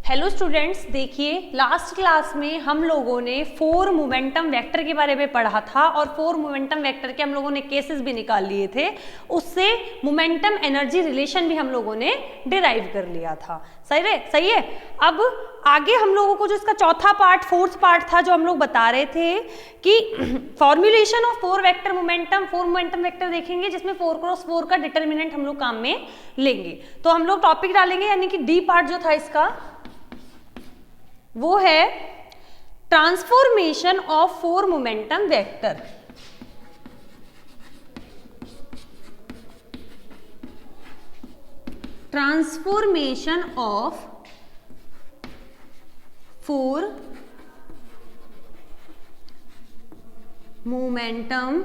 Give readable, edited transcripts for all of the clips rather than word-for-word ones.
Hello students, देखिए last class में हम लोगों ने फोर मोमेंटम वेक्टर के बारे में पढ़ा था और फोर मोमेंटम वेक्टर के हम लोगों ने केसेस भी निकाल लिए थे। उससे मोमेंटम एनर्जी रिलेशन भी हम लोगों ने डिराइव कर लिया था। सही है। अब आगे हम लोगों को जो इसका चौथा पार्ट, फोर्थ पार्ट था, जो हम लोग बता रहे थे कि formulation of four momentum vector देखेंगे, जिसमें 4x4 का डिटर्मिनेंट हम लोग काम में लेंगे। तो हम लोग टॉपिक डालेंगे, यानी कि डी पार्ट जो था इसका वो है transformation of four momentum vector. Transformation of four momentum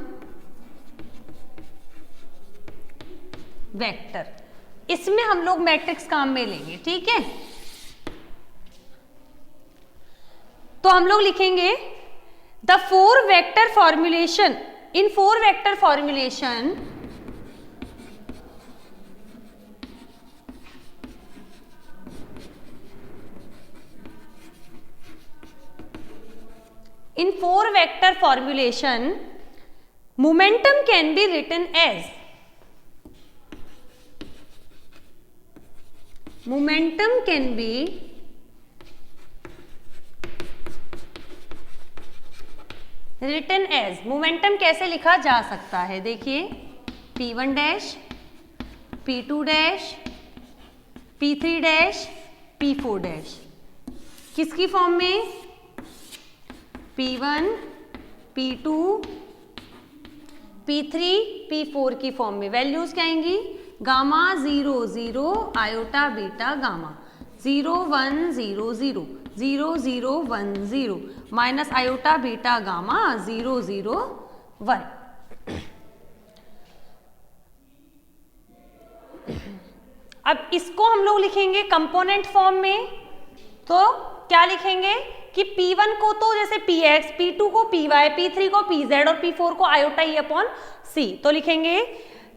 vector, इसमें हम लोग मैट्रिक्स काम में लेंगे। ठीक है, तो हम लोग लिखेंगे the four vector formulation. In four vector formulation momentum can be written as momentum कैसे लिखा जा सकता है? देखिए P1 dash, P2 dash, P3 dash, P4 dash. किसकी फॉर्म में? P1, P2, P3, P4 की फॉर्म में। वैल्यूज क्या आएंगी? Gamma 0 0, iota beta gamma 0 1 0 0 0 0 1 0 minus iota beta gamma 0 0 1। अब इसको हम लोग लिखेंगे कंपोनेंट फॉर्म में। तो क्या लिखेंगे कि P1 को तो जैसे Px, P2 को Py, P3 को Pz और P4 को आयोटा ई अपॉन C। तो लिखेंगे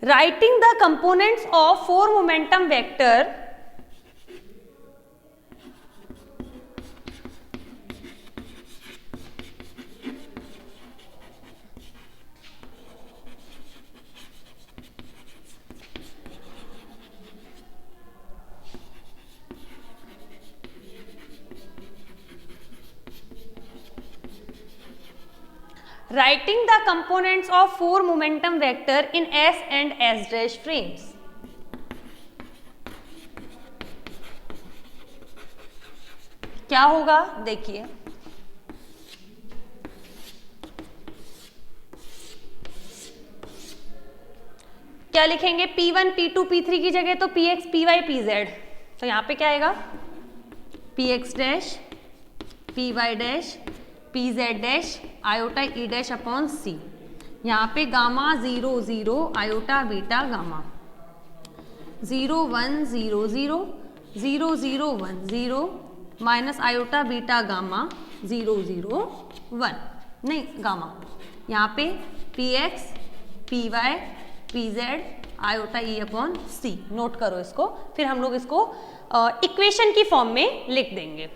writing the components of four momentum vector writing the components of four momentum vector in S and S dash frames। क्या होगा देखिए, क्या लिखेंगे? P1, P2, P3 की जगह तो Px, Py, Pz। तो यहां पे क्या आएगा? Px dash, Py dash, Pz dash, iota E dash upon C। यहाँ पे gamma 0 0, iota beta gamma 0 1 0 0 0 0 1 0 minus iota beta gamma 0 0 1। नहीं, गामा यहाँ पे Px, Py, Pz, iota E upon C। Note करो इसको, फिर हम लोग इसको इक्वेशन की फॉर्म में लिख देंगे।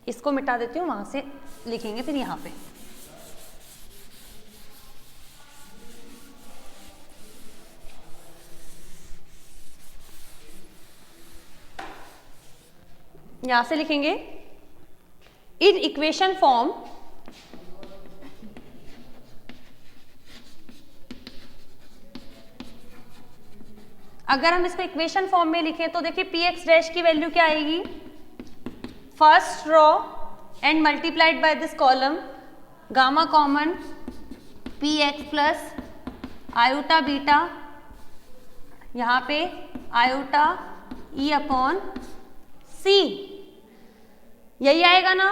इसको मिटा देती हूँ, वहां से लिखेंगे फिर यहाँ पे। यहां से लिखेंगे इन इक्वेशन फॉर्म अगर हम इसको इक्वेशन फॉर्म में लिखें तो देखिए Px डैश की वैल्यू क्या आएगी? First row and multiplied by this column, gamma common, Px plus iota beta, यहाँ पे आयोटा ई अपॉन सी, यही आएगा ना।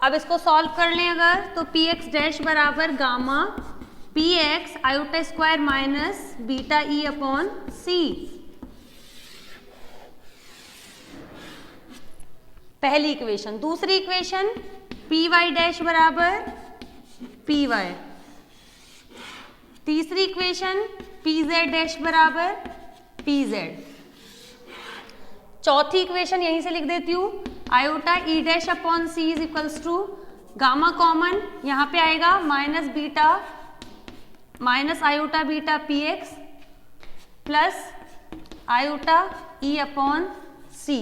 अब इसको सॉल्व कर लें अगर, तो पी एक्स डैश बराबर gamma P X iota square minus beta E upon C. पहली इक्वेशन। दूसरी इक्वेशन पी वाई डैश बराबर पी वाई। तीसरी इक्वेशन पी जेड डैश बराबर पी जेड। चौथी इक्वेशन यहीं से लिख देती हूं, iota E dash upon C is equals to gamma common यहां पे आएगा minus beta minus iota beta P X plus iota E upon C.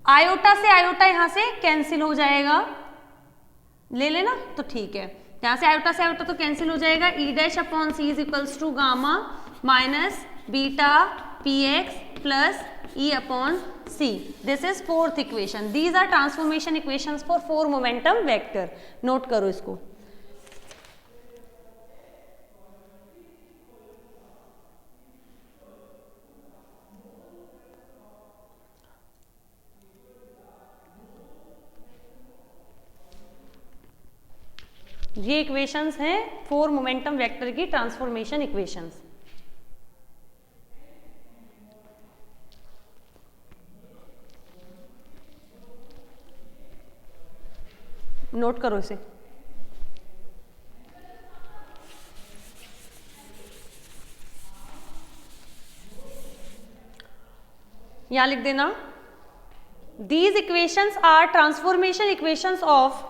Iota से आयोटा यहां से कैंसिल हो जाएगा, ले लेना तो ठीक है। यहां से आयोटा तो कैंसिल हो जाएगा। E dash upon C is equals to gamma minus beta P X plus E upon C. This is fourth equation. These are transformation equations for 4 momentum vector. Note करो इसको। ये इक्वेशंस हैं 4 momentum vector की transformation equations. Note करो इसे। यहां लिख देना, these equations are transformation equations of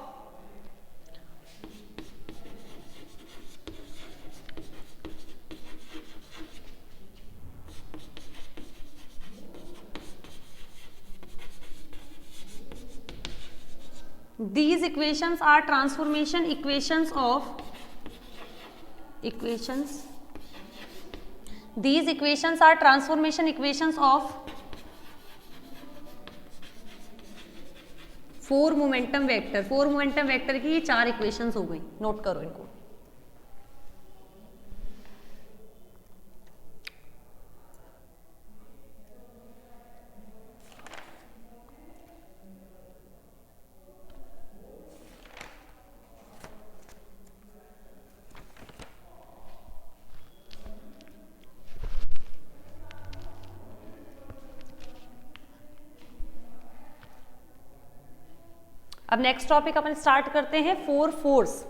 these equations are transformation equations of these equations are transformation equations of 4 momentum vector. 4 momentum vector की ये 4 इक्वेशंस हो गई। नोट करो इनको। अब नेक्स्ट टॉपिक अपन स्टार्ट करते हैं 4 फोर्स।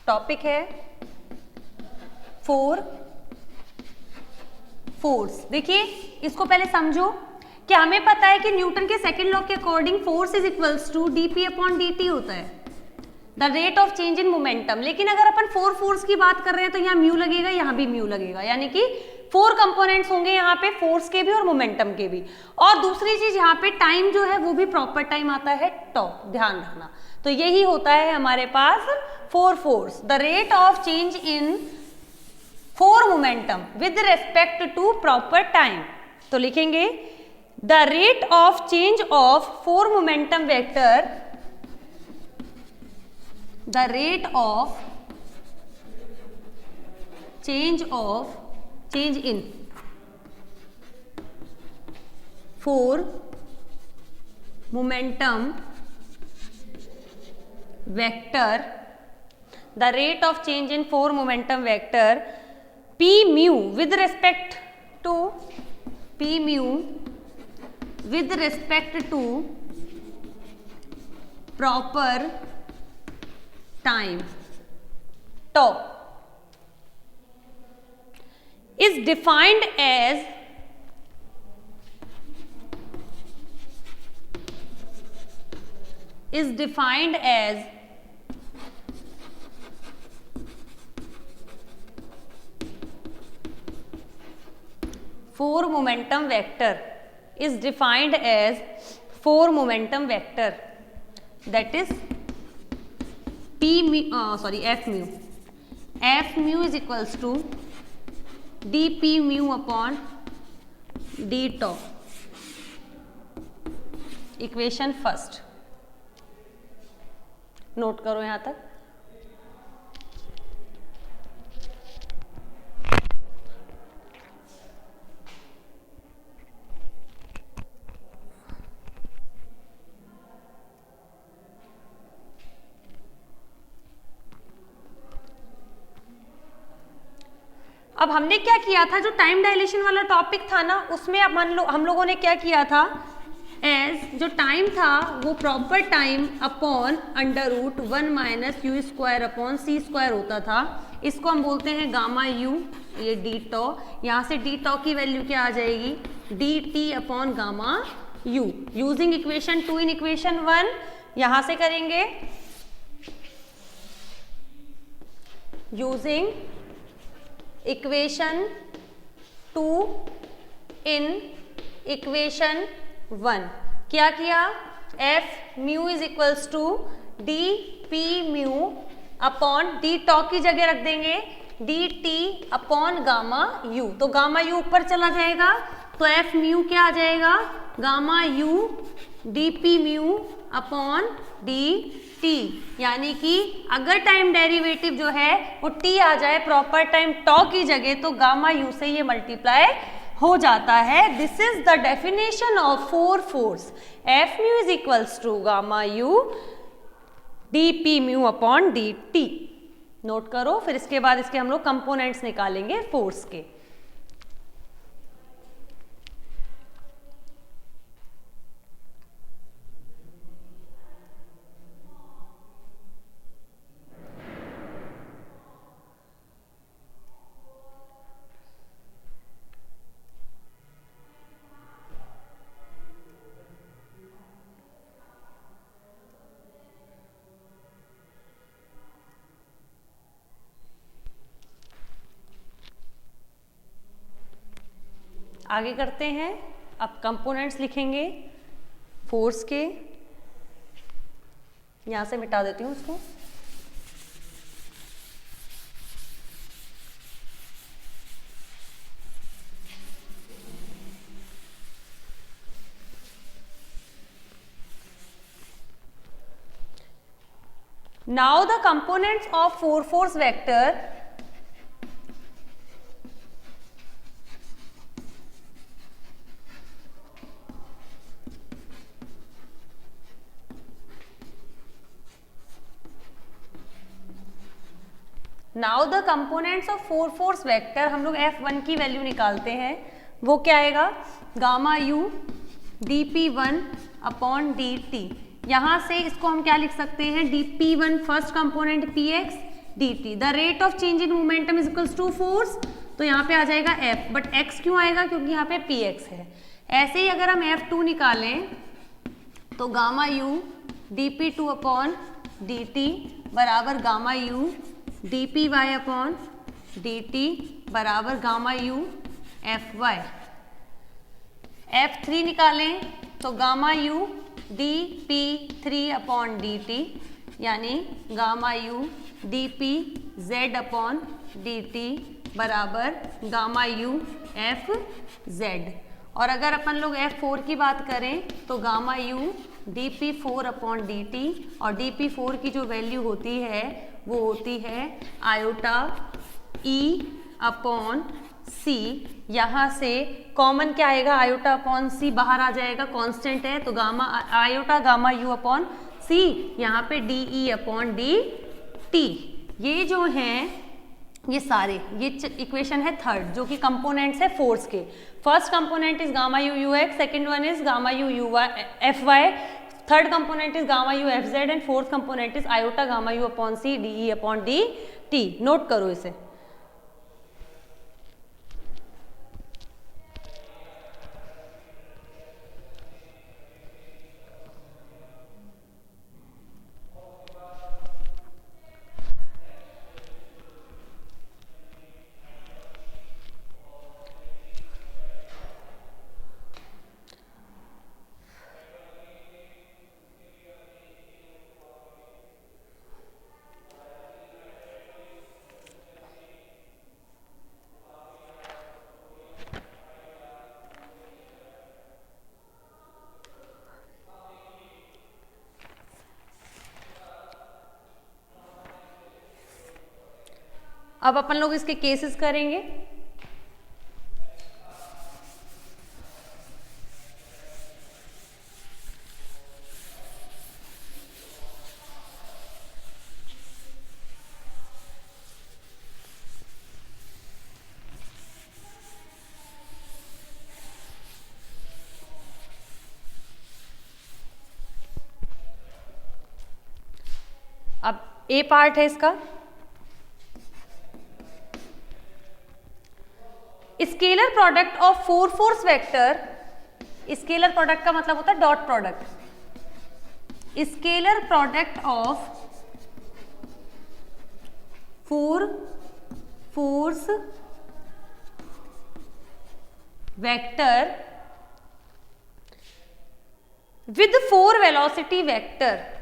टॉपिक है 4 फोर्स। देखिए इसको पहले समझो कि हमें पता है कि न्यूटन के सेकंड लॉ के according force is equals to DP upon DT होता है, the rate of change in momentum. लेकिन अगर अपन 4 फोर्स की बात कर रहे हैं तो यहाँ म्यू लगेगा, यहाँ भी म्यू लगेगा, यानी कि 4 कंपोनेंट्स होंगे यहाँ पे, फोर्स के भी और मोमेंटम के भी। और दूसरी चीज यहाँ पे टाइम जो है वो भी प्रॉपर टाइम आता है टॉ, ध्यान रखना। तो यही होता है हमारे पास 4 force, the rate of change in 4 momentum with respect to proper time. तो लिखेंगे the rate of change of 4 momentum vector, the rate of change in 4 momentum vector, the rate of change in 4 momentum vector P mu with respect to proper time tau is defined as four momentum vector is defined as 4 momentum vector, that is F mu is equals to D P mu upon D tau, equation first. Note करो यहां तक। अब हमने क्या किया था, जो time dilation वाला टॉपिक था ना, उसमें अब हम लोगों ने क्या किया था, एज जो टाइम था वो proper time upon under root 1 minus U square upon C square होता था। इसको हम बोलते हैं गामा यू, ये डी टॉ। यहाँ से डी टॉ की वैल्यू क्या आ जाएगी, D T upon gamma U, using equation 2 in equation 1। यहाँ से करेंगे यूजिंग इक्वेशन 2 इन इक्वेशन 1 क्या किया, F mu is equals to D P mu upon D tau की जगह रख देंगे D T upon gamma U. तो गामा यू ऊपर चला जाएगा, तो एफ म्यू क्या आ जाएगा, gamma U D P mu upon D T. यानी कि अगर टाइम डेरिवेटिव जो है वो टी आ जाए प्रॉपर टाइम टॉ की जगह, तो गामा यू से ये मल्टीप्लाई हो जाता है। This is the definition of 4 force. F mu is equals to gamma U D P mu upon D T. Note करो, फिर इसके बाद इसके हम लोग कंपोनेंट्स निकालेंगे फोर्स के। आगे करते हैं, अब कंपोनेंट्स लिखेंगे फोर्स के। यहां से मिटा देती हूं इसको। Now the components of 4 force vector now the components of 4 force vector, हम लोग F1 की वैल्यू निकालते हैं। वो क्या आएगा, gamma U D P one upon D T. यहाँ से इसको हम क्या लिख सकते हैं, D P one first component P X D T. The rate of change in momentum is equals to force, तो यहाँ पे आ जाएगा F, बट X क्यों आएगा, क्योंकि यहाँ पे पी एक्स है। ऐसे ही अगर हम F2 निकालें तो gamma U D P two upon D T बराबर gamma U D P Y upon D T बराबर gamma U F Y. F3 निकालें तो gamma U D P three upon D T, यानी gamma U D P Z upon D T बराबर gamma U F Z. और अगर अपन लोग F4 की बात करें तो gamma U D P four upon D T, और डी पी फोर की जो वैल्यू होती है वो होती है आयोटा ई अपॉन सी। यहाँ से कॉमन क्या आएगा, आयोटा अपॉन सी बाहर आ जाएगा, कांस्टेंट है, तो gamma iota gamma U upon C, यहाँ पे D E upon D T. ये जो हैं ये सारे, ये इक्वेशन है थर्ड, जो कि कंपोनेंट्स है फोर्स के। First component is gamma U U X, second one is gamma U U Y F Y, third component is gamma U F Z, and fourth component is iota gamma U upon C D E upon D T. Note करो इसे। अब अपन लोग इसके cases करेंगे। अब ए part है इसका, scalar product of 4 force vector, scalar product का मतलब होता है dot product, scalar product of 4 force vector with 4 velocity vector,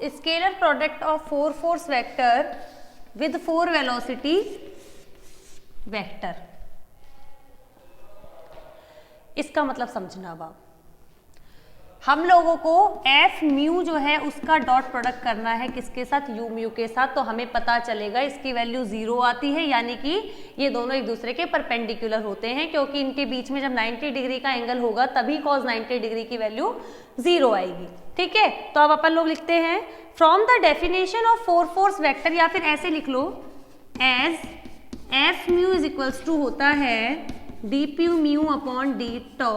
scalar product of 4 force vector with 4 velocity vector. इसका मतलब समझना। अब हम लोगों को एफ म्यू जो है उसका डॉट प्रोडक्ट करना है किसके साथ, यू म्यू के साथ। तो हमें पता चलेगा इसकी वैल्यू 0 आती है, यानी कि ये दोनों एक दूसरे के परपेंडिकुलर होते हैं, क्योंकि इनके बीच में जब 90 डिग्री का एंगल होगा तभी cos 90 डिग्री की वैल्यू 0 आएगी। ठीक है, तो अब अपन लोग लिखते हैं from the definition of 4 force vector, या फिर ऐसे लिख लो as F mu is equals to होता है D P mu upon D tau,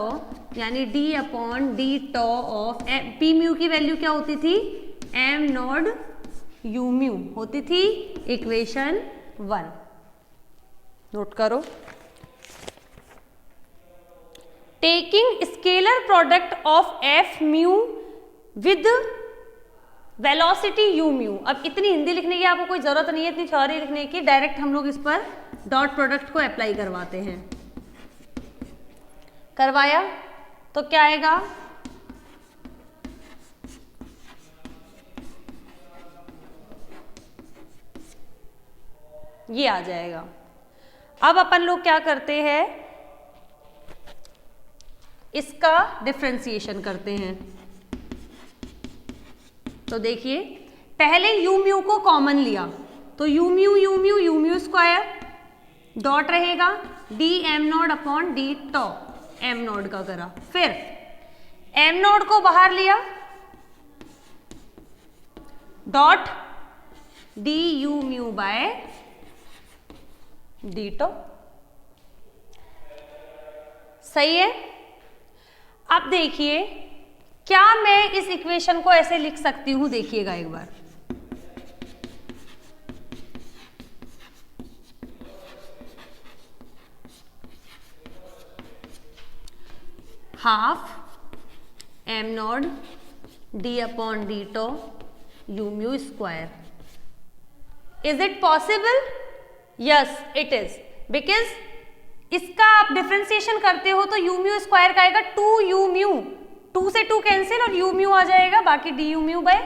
यानी D upon D tau of P mu की वैल्यू क्या होती थी, एम नॉड यू म्यू होती थी, इक्वेशन 1 नोट करो। Taking scalar product of F mu with velocity U mu. अब इतनी हिंदी लिखने की आपको कोई जरूरत नहीं है, इतनी थ्योरी लिखने की, डायरेक्ट हम लोग इस पर डॉट प्रोडक्ट को अप्लाई करवाते हैं। करवाया तो क्या आएगा, ये आ जाएगा। अब अपन लोग क्या करते हैं, इसका डिफरेंशिएशन करते हैं। तो देखिए पहले यू म्यू को कॉमन लिया तो यू म्यू स्क्वायर डॉट रहेगा D M nought upon D tau, M nought का करा, फिर एम नॉड को बाहर लिया dot D U mu by D tau. सही है। अब देखिए क्या मैं इस इक्वेशन को ऐसे लिख सकती हूं, देखिएगा एक बार। Half M nought D upon D tau U mu square. Is it possible? Yes it is, because इसका आप डिफरेंशिएशन करते हो तो यू म्यू स्क्वायर का आएगा 2 यू म्यू, 2 से 2 कैंसिल और यू म्यू आ जाएगा, बाकी D U mu by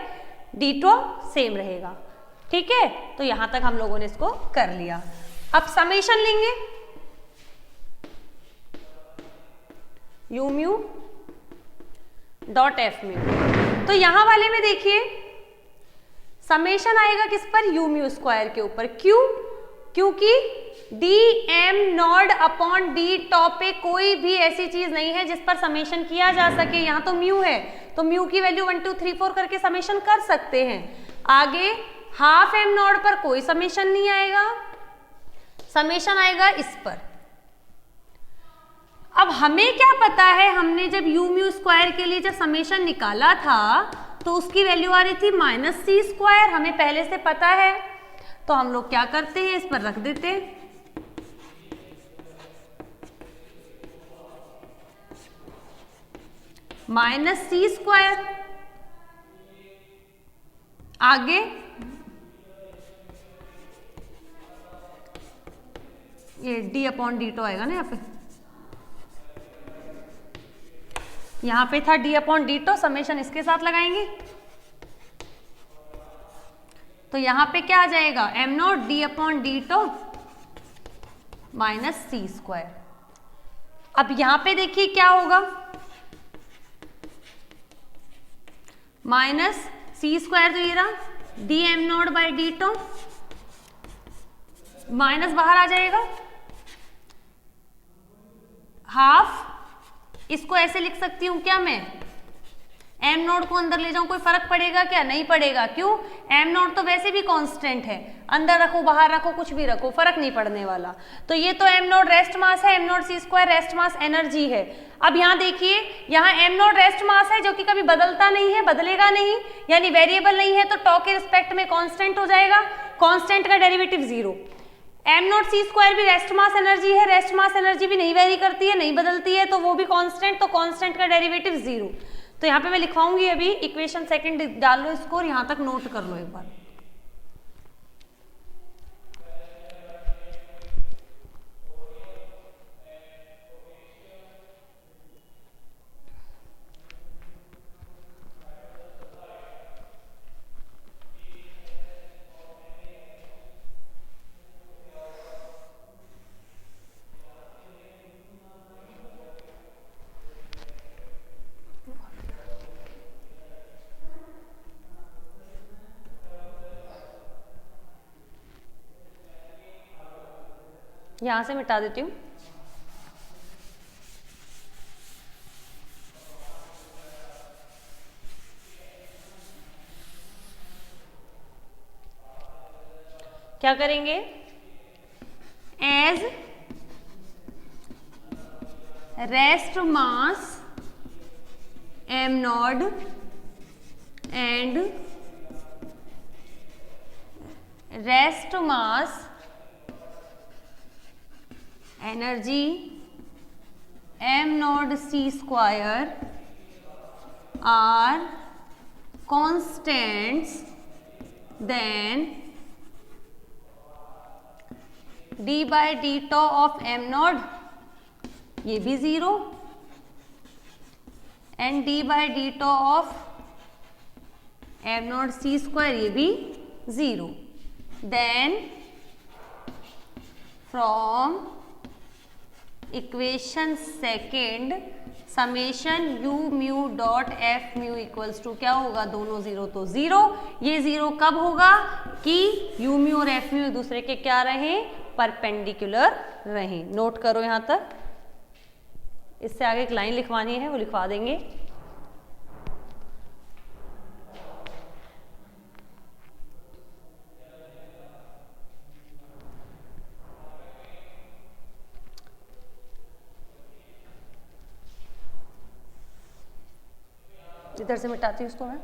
D tau same रहेगा। ठीक है, तो यहां तक हम लोगों ने इसको कर लिया। अब समेशन लेंगे you mu dot F mu, तो यहां वाले में देखिए समेशन आएगा किस पर, यू म्यू स्क्वायर के ऊपर। क्यों? क्योंकि D M nought upon D tau पे कोई भी ऐसी चीज नहीं है जिस पर समेशन किया जा सके। यहां तो म्यू है तो म्यू की वैल्यू 1 2 3 4 करके समेशन कर सकते हैं। आगे हाफ एम नॉड पर कोई समेशन नहीं आएगा, समेशन आएगा इस पर। अब हमें क्या पता है, हमने जब यू म्यू स्क्वायर के लिए जब समेशन निकाला था तो उसकी वैल्यू आ रही थी -c स्क्वायर, हमें पहले से पता है। तो हम लोग क्या करते हैं, इस पर रख देते हैं -c स्क्वायर। आगे ये d अपॉन डी टॉ आएगा ना, यहाँ पे था d अपॉन डी टॉ, समेशन इसके साथ लगाएंगे तो यहाँ पे क्या आ जाएगा, m not d upon D tau minus C square. अब यहां पे देखिए क्या होगा, माइनस सी स्क्वायर तो ये रहा D M naught by D tau, minus बाहर आ जाएगा, हाफ, इसको ऐसे लिख सकती हूं क्या मैं, एम नॉट को अंदर ले जाऊं, कोई फर्क पड़ेगा क्या, नहीं पड़ेगा, क्यों, एम नॉट तो वैसे भी कांस्टेंट है, अंदर रखो बाहर रखो कुछ भी रखो फर्क नहीं पड़ने वाला। तो ये तो एम नॉट रेस्ट मास है, M naught C square rest mass energy है। अब यहाँ देखिए, यहाँ एम नॉट रेस्ट मास है जो कि कभी बदलता नहीं है, बदलेगा नहीं, यानी वेरिएबल नहीं है, तो टॉ के रिस्पेक्ट में कांस्टेंट हो जाएगा, कांस्टेंट का derivative 0। M naught C square भी रेस्ट मास एनर्जी है, रेस्ट मास एनर्जी भी नहीं वेरी करती है, नहीं बदलती है, तो वो भी कांस्टेंट, तो कांस्टेंट का डेरिवेटिव 0। तो यहाँ पे मैं लिखवाऊंगी अभी, इक्वेशन सेकंड डाल लो इसको और यहाँ तक नोट कर लो एक बार। यहां से मिटा देती हूँ। क्या करेंगे, as rest mass M naught and rest mass energy M naught C square are constants, then D by D tau of M naught ये भी 0 and D by D tau of M naught C square ये भी 0। Then from equation second summation U mu dot F mu equals to क्या होगा, दोनों 0 तो 0, ये 0 कब होगा कि यू म्यू और एफ म्यू एक दूसरे के क्या रहे, परपेंडिकुलर रहे। नोट करो यहां तक, इससे आगे एक लाइन लिखवानी है वो लिखवा देंगे। इधर से मिटाती हूँ उसको मैं।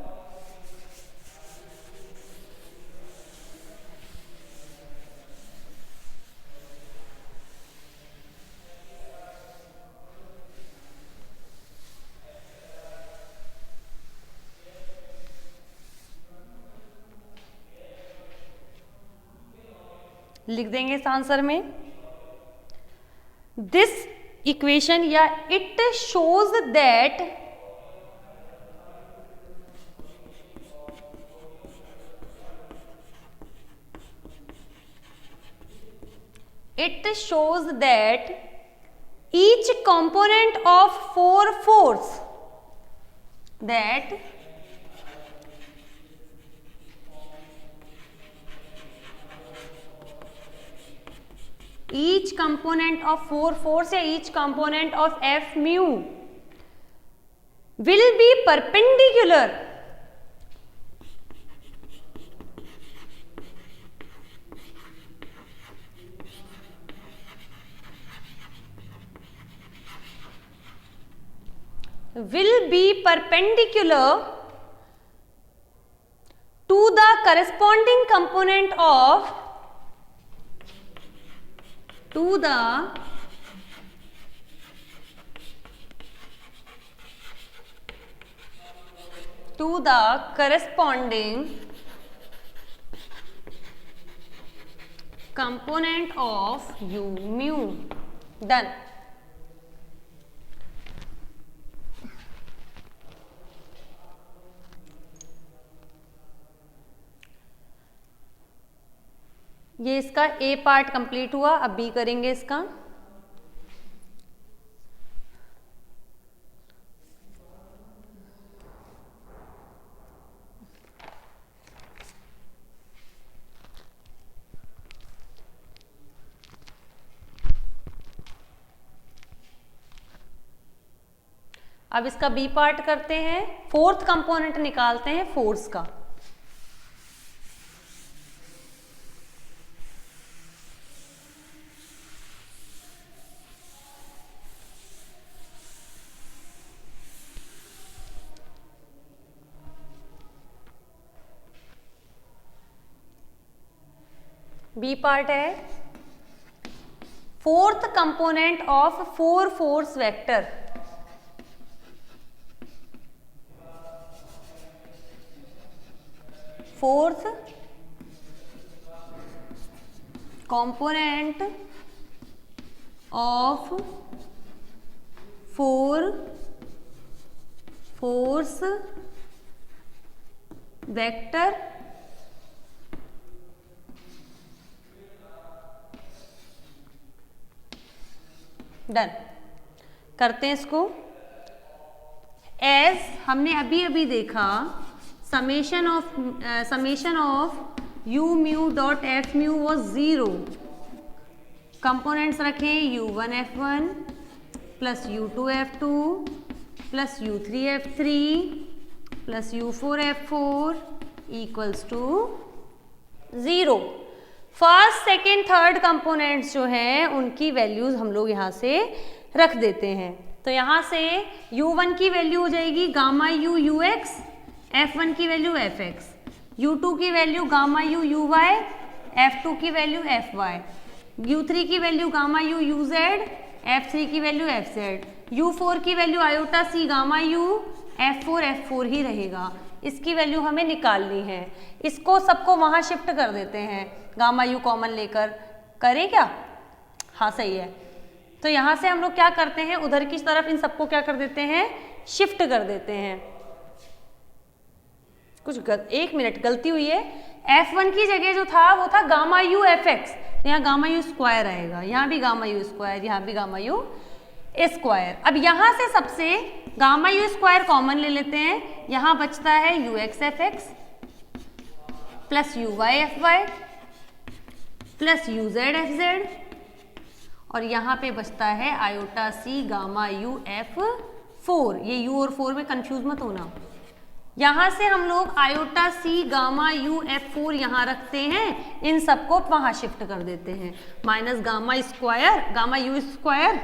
लिख देंगे इस आंसर में, दिस इक्वेशन या it shows that each component of 4 force that each component of 4 force या each component of F mu will be perpendicular to the corresponding component of corresponding component of u mu. Done. ये इसका ए part complete हुआ, अब B करेंगे इसका। अब इसका B part करते हैं, फोर्थ कंपोनेंट निकालते हैं फोर्स का। बी पार्ट है fourth component of 4 force vector. Fourth component of 4 force vector done. करते हैं इसको। एज हमने अभी अभी देखा summation of U mu dot F mu was 0। Components रखें u1 f1 plus u2 f2 plus u3 f3 plus u4 f4 equals to 0। First second third components जो हैं उनकी वैल्यूज हम लोग यहाँ से रख देते हैं। तो यहाँ से u1 की वैल्यू हो जाएगी गामा u ux, f1 की वैल्यू fx, u2 की value gamma u uy, f2 की वैल्यू fy, u3 की value gamma u uz, f3 की वैल्यू fz, u4 की value iota c gamma u, f4 f4 ही रहेगा। इसकी वैल्यू हमें निकालनी है। इसको सबको वहाँ शिफ्ट कर देते हैं, गामा u कॉमन लेकर। करें क्या? हाँ सही है। तो यहाँ से हम लोग क्या करते हैं, उधर की तरफ इन सबको क्या कर देते हैं, शिफ्ट कर देते हैं। एक मिनट गलती हुई है। f1 की जगह जो था वो था गामा u fx, यहाँ गामा u स्क्वायर आएगा, यहाँ भी गामा u स्क्वायर, यहाँ भी गामा u स्क्वायर। अब यहाँ से सबसे गामा u स्क्वायर कॉमन ले लेते हैं, यहाँ बचता है ux fx plus uy fy plus uz fz, और यहाँ पे बचता है iota c gamma u f4। ये u और 4 में कंफ्यूज मत होना। यहाँ से हम लोग iota c gamma u f4 यहाँ रखते हैं, इन सबको वहाँ शिफ्ट कर देते हैं। Minus gamma square, gamma u square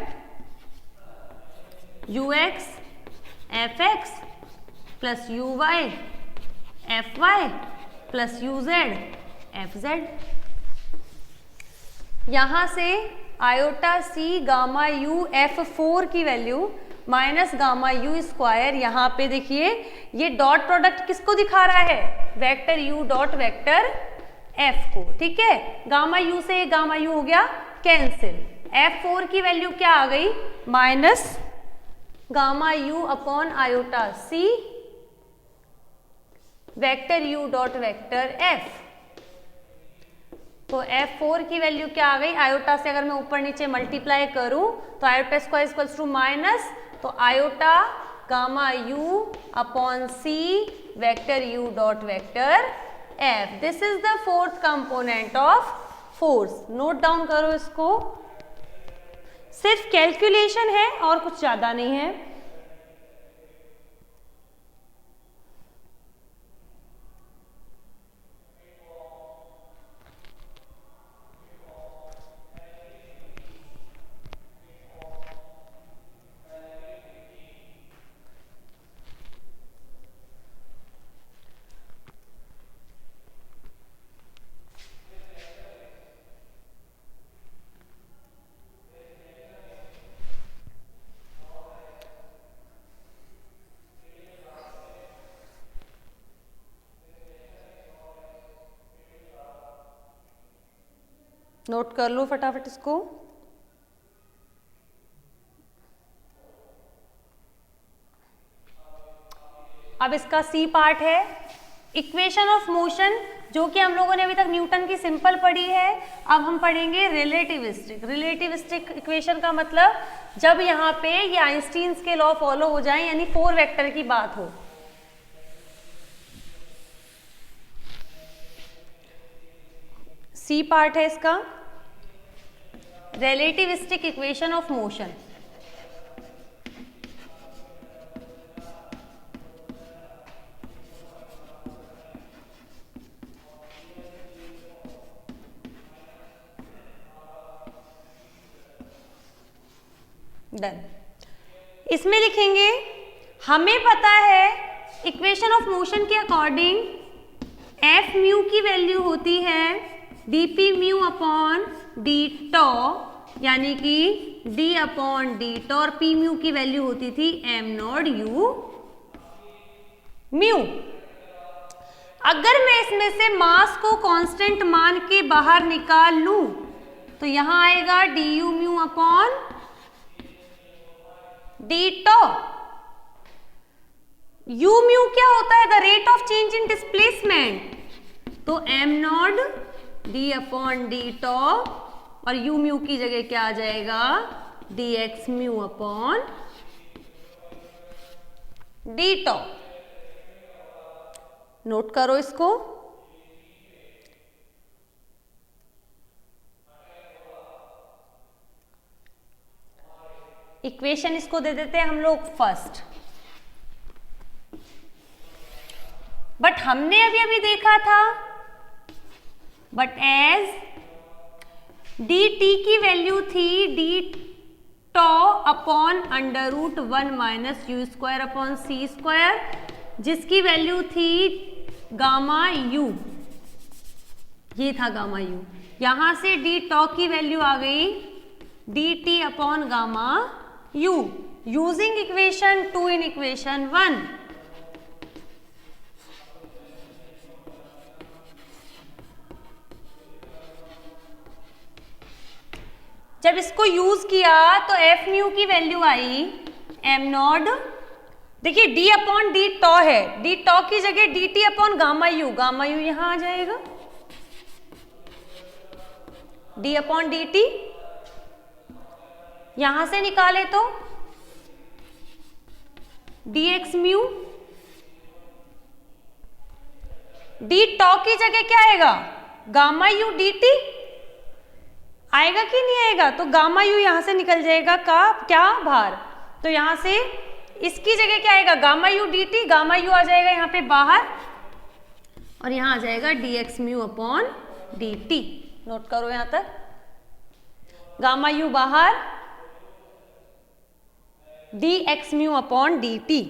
ux fx plus uy fy plus uz fz। यहाँ से iota c gamma u f4 की value minus gamma u square, यहाँ पे देखिए ये डॉट प्रोडक्ट किसको दिखा रहा है, vector u dot vector f को। ठीक है, गामा u से गामा u हो गया कैंसिल। f4 की वैल्यू क्या आ गई, minus gamma u upon iota c vector u dot vector f। तो f4 की वैल्यू क्या आ गई, आयोटा से अगर मैं ऊपर नीचे मल्टीप्लाई करूं तो iota square equals to minus, तो iota gamma u upon c vector u dot vector f। This is the fourth component of force. Note down करो इसको, सिर्फ कैलकुलेशन है और कुछ ज्यादा नहीं है। नोट कर लो फटाफट इसको। अब इसका सी पार्ट है, इक्वेशन ऑफ मोशन जो कि हम लोगों ने अभी तक न्यूटन की सिंपल पढ़ी है, अब हम पढ़ेंगे रिलेटिविस्टिक। रिलेटिविस्टिक इक्वेशन का मतलब जब यहाँ पे ये आइंस्टीन्स के लॉ फॉलो हो जाए, यानी 4 वेक्टर की बात हो। सी पार्ट है इसका, relativistic equation of motion. Done. इसमें लिखेंगे हमें पता है इक्वेशन ऑफ मोशन के अकॉर्डिंग एफ म्यू की वैल्यू होती है dp mu upon D tau, यानी कि d अपॉन डी टॉ, और p म्यू की वैल्यू होती थी m नॉट u म्यू। अगर मैं इसमें से मास को कांस्टेंट मान के बाहर निकाल लूं तो यहां आएगा du mu upon D tau. u mu क्या होता है? The rate of change in displacement, तो m not d upon D tau, और u म्यू की जगह क्या आ जाएगा? dx mu upon D tau. Note करो इसको। इक्वेशन इसको दे देते हैं हम लोग फर्स्ट, बट हमने अभी अभी देखा था, बट एज dt की वैल्यू थी D tau upon under root 1 minus U square upon C square, जिसकी वैल्यू थी गामा यू, ये था गामा यू। यहां से डी टॉ की वैल्यू आ गई D T upon gamma U, using equation 2 in equation 1। जब इसको यूज किया तो एफ म्यू की वैल्यू आई एम नॉट, देखिए डी अपॉन डी टॉ है, डी टॉ की जगह D T upon gamma you यहां आ जाएगा, डी अपॉन डी टी यहां से निकाले तो D X mu, D tau की जगह क्या आएगा? गामा यू डी टी आएगा कि नहीं आएगा? तो गामा यू यहां से निकल जाएगा का क्या बाहर, तो यहां से इसकी जगह क्या आएगा? Gamma U D T, gamma U आ जाएगा यहाँ पे बाहर, और यहां आ जाएगा D X mu upon D T. Note करो यहां तक, गामा यू बाहर, D X mu upon D T.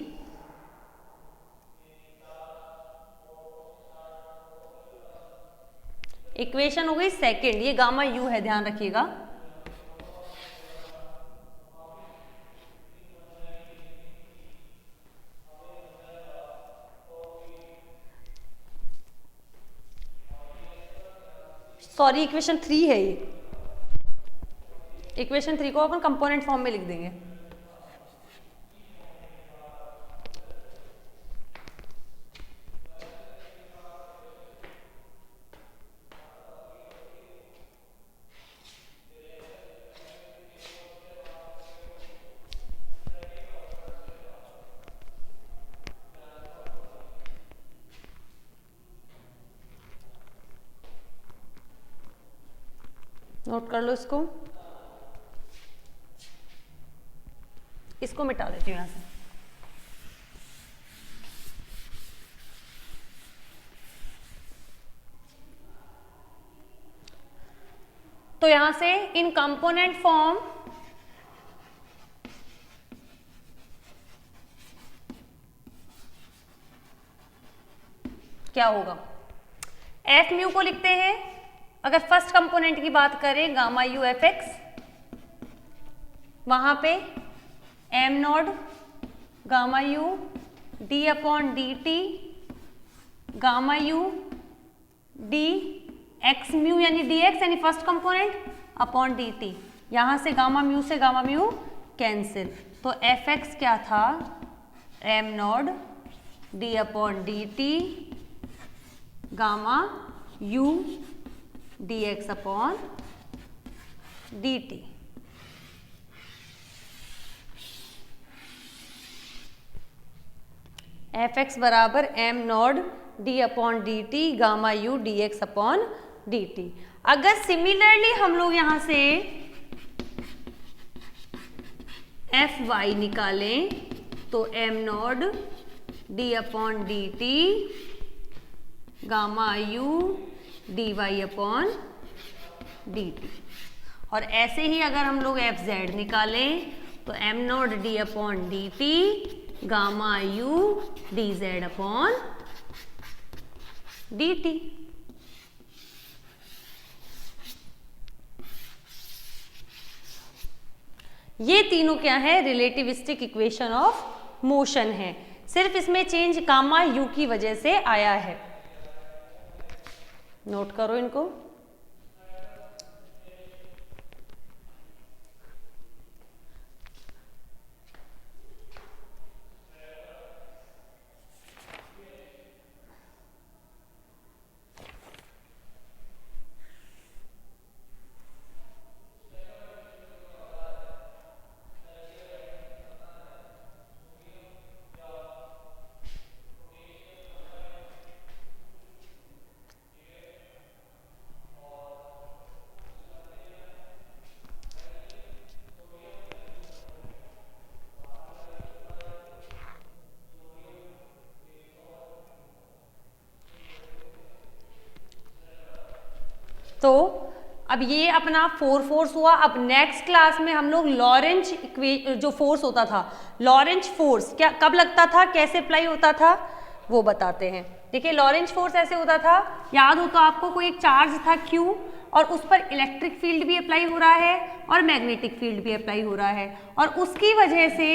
Equation हो गई सेकेंड, ये गामा यू है, ध्यान रखिएगा। सॉरी, इक्वेशन 3 है ये, इक्वेशन 3 को अपन कंपोनेंट फॉर्म में लिख देंगे। नोट कर लो इसको, इसको मिटा देती हूं यहां से। तो यहां से इन कंपोनेंट फॉर्म क्या होगा? एफ म्यू को लिखते हैं, अगर फर्स्ट कंपोनेंट की बात करें गामा यू एफ एक्स, वहां पे M nought gamma U D upon D T gamma U D X mu यानी डी एक्स यानी first component upon D T, यहां से गामा म्यू कैंसिल, तो एफ एक्स क्या था? M not D upon D T gamma u dx upon dt। F X बराबर M not D upon D T gamma U D X upon D T. अगर similarly हम लोग यहां से F Y निकालें तो M not D upon D T gamma U D Y upon D T. और ऐसे ही अगर हम लोग एफ जेड निकालें तो M not D upon D T gamma U D Z upon D T. ये तीनों क्या है? रिलेटिविस्टिक इक्वेशन ऑफ मोशन है। सिर्फ इसमें चेंज गामा यू की वजह से आया है। नोट करो इनको। तो अब ये अपना 4 फोर्स हुआ। अब नेक्स्ट क्लास में हम लोग लॉरेंज जो फोर्स होता था, लॉरेंज फोर्स क्या कब लगता था, कैसे अप्लाई होता था, वो बताते हैं। देखिए लॉरेंज फोर्स ऐसे होता था, याद हो तो आपको, कोई एक चार्ज था Q और उस पर इलेक्ट्रिक फील्ड भी अप्लाई हो रहा है और मैग्नेटिक फील्ड भी अप्लाई हो रहा है, और उसकी वजह से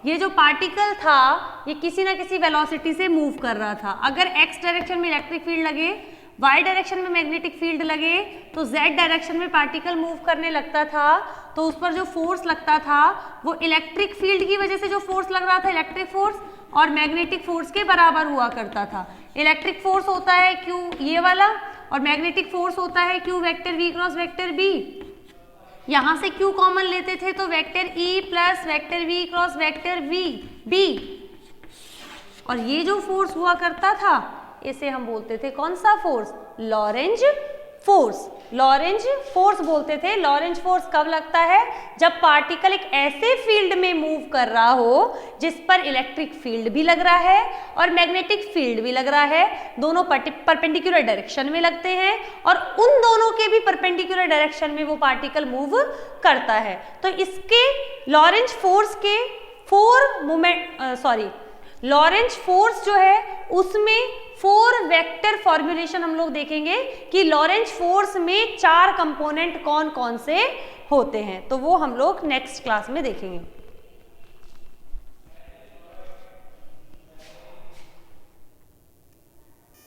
ये जो पार्टिकल था ये किसी ना किसी वेलोसिटी से मूव कर रहा था। अगर x डायरेक्शन में इलेक्ट्रिक फील्ड लगे, y डायरेक्शन में मैग्नेटिक फील्ड लगे, तो z डायरेक्शन में पार्टिकल मूव करने लगता था, तो उस पर जो फोर्स लगता था वो इलेक्ट्रिक फील्ड की वजह से जो फोर्स लग रहा था, इलेक्ट्रिक फोर्स, और मैग्नेटिक फोर्स के बराबर हुआ करता था। इलेक्ट्रिक फोर्स होता है Q ये वाला, और मैग्नेटिक फोर्स होता है Q vector V cross vector B। यहां से Q कॉमन लेते थे तो vector E plus vector V cross vector B। और ये जो फोर्स हुआ करता था इसे हम बोलते थे कौन सा force? Lorentz force. Lorentz force बोलते थे। लॉरेंज फोर्स कब लगता है? जब पार्टिकल एक ऐसे फील्ड में मूव कर रहा हो जिस पर इलेक्ट्रिक फील्ड भी लग रहा है और मैग्नेटिक फील्ड भी लग रहा है, दोनों परपेंडिकुलर डायरेक्शन में लगते हैं, और उन दोनों के भी परपेंडिकुलर डायरेक्शन में वो पार्टिकल मूव करता है। तो इसके लॉरेंज फोर्स के लॉरेंज फोर्स जो है उसमें 4 वेक्टर फॉर्मुलेशन हम लोग देखेंगे कि लॉरेंज फोर्स में 4 कंपोनेंट कौन कौन से होते हैं, तो वो हम लोग नेक्स्ट क्लास में देखेंगे।